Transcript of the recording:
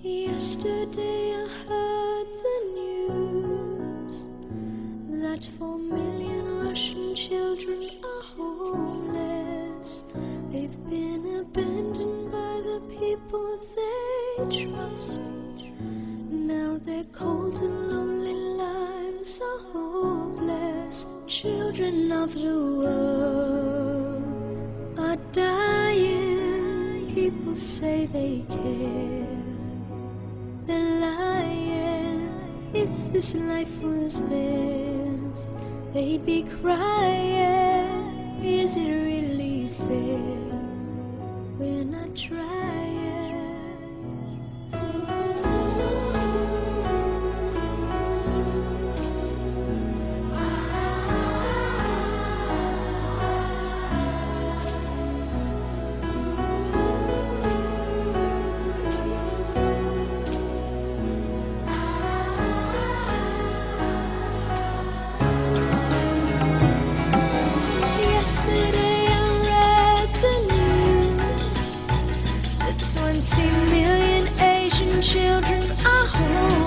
Yesterday I heard the news that 4 million Russian children are homeless. They've been abandoned by the people they trust. Now their cold and lonely lives are hopeless. Children of the world are dying. People say they care. They're lying. If this life was theirs, they'd be crying. Is it really fair? We're not trying. Yesterday I read the news that 20 million Asian children are homeless.